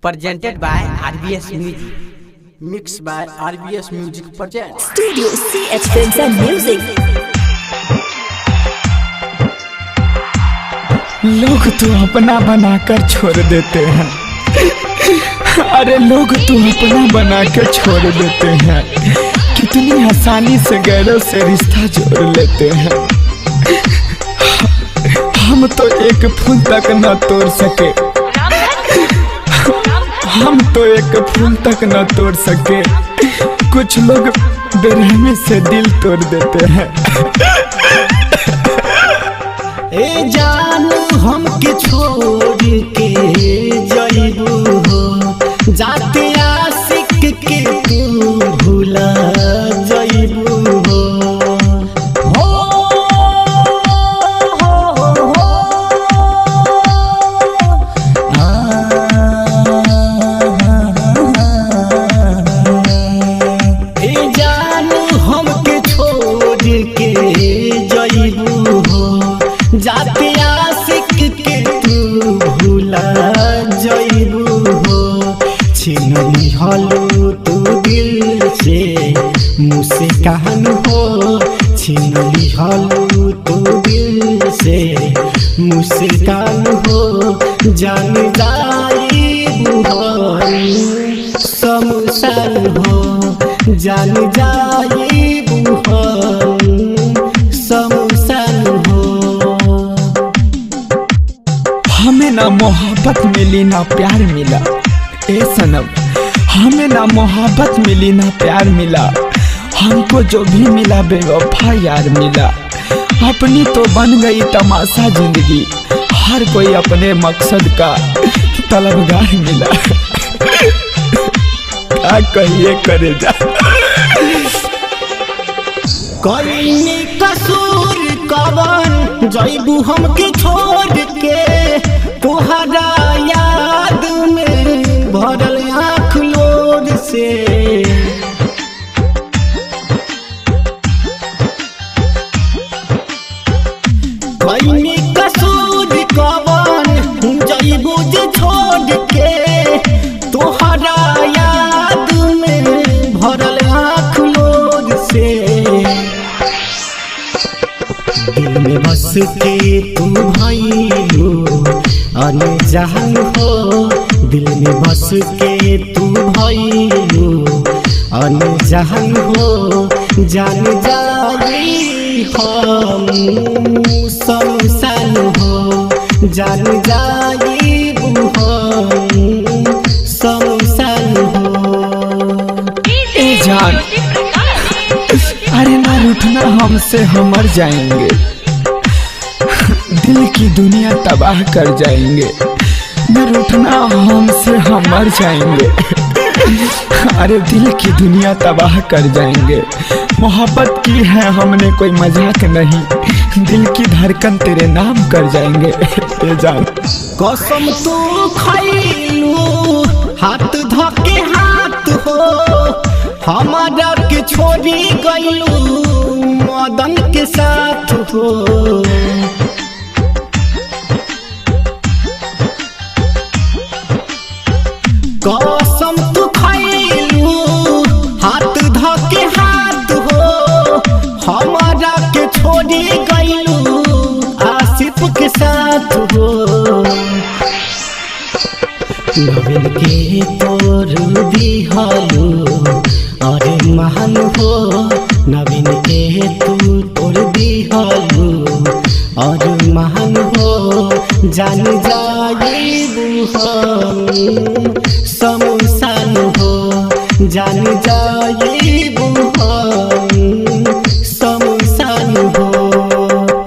presented by RBS Music, mixed by RBS Music present. Studio CH Films and Music. लोग तो अपना बनाकर छोड़ देते हैं। अरे लोग तो अपना बनाकर छोड़ देते हैं। कितनी आसानी से गैरों से रिश्ता जोड़ लेते हैं। हम तो एक फूल तक न तोड़ सके, हम तो एक फूल तक न तोड़ सके, कुछ लोग बेरहमी से दिल तोड़ देते हैं। ए जान हमके छोड़ के जइबू हो, जाते आशिक के तू भूला जइबू हो। ए जान हमके छोड़ के जइबू हो, जाते आशिक के तू भूला जइबू हो। छीन लिहलू तू दिल से मुस्कान हो, छीन लिहलू तू दिल से मुस्कान हो। जान जाइबू हो शमशान हो, जान जाइबू हो शमशान हो। हमें ना मोहब्बत मिली ना प्यार मिला, ए सनम हमें ना मोहब्बत मिली ना प्यार मिला। हमको जो भी मिला बेवफा यार मिला। अपनी तो बन गई तमाशा जिंदगी, हर कोई अपने मकसद का तलबगार मिला। क्या कहिए करे जा। कईनी कसूर कवन जइबू हमके छोड़ के, तोहरा याद में भरल आँख लोर से। कईनी कसूर कवन जइबू जे छोड़ के, तोहरा याद में भरल आँख लोर से। दिल में बस के तू भइलू अनजान हो, दिल में बस के तू भइलू अनजान हो। जान जाई हम शमशान हो, जान जाइबू हम शमशान हो। ए जान अरे ना रूठना हमसे, हम मर जाएंगे। दिल की दुनिया तबाह कर जाएंगे। न रूठना हमसे, हम मर जाएंगे। अरे दिल की दुनिया तबाह कर जाएंगे। मोहब्बत की है हमने कोई मजाक नहीं, दिल की धड़कन तेरे नाम कर जाएंगे। ए जान कसम तू खइलू हाथ धके हाथ हो, हमारा के छोड़ी गइलू मदन के साथ हो। कसम तू खइलू हाथ धके हाथ हो, हमारा के छोड़ी गइलू आसिफ के साथ हो। नवीन के तोर दिहलू अरे महान हो, नवीन के तू तोर दिहलू अरे महान हो। जान जाइबू हम शमशान हो, जान जाइबू हम शमशान हो।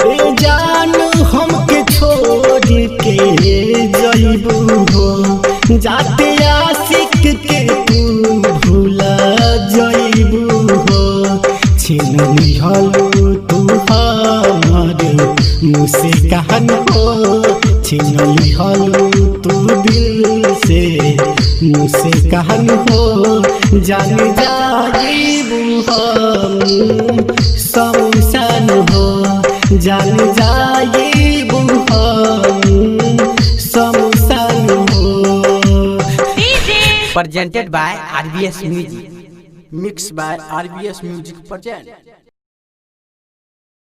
ए जान हमके छोड़ के जइबू हो, जाते आशिक के तू भूला जइबू हो। छीन लिहलू तू हमर मुस्कान हो, छीन लिहलू तू दिल से मुस्कान हो। जान जाइबू हम शमशान हो, जान जाइबू हम शमशान हो। presented by RBS Music, mixed by RBS Music present.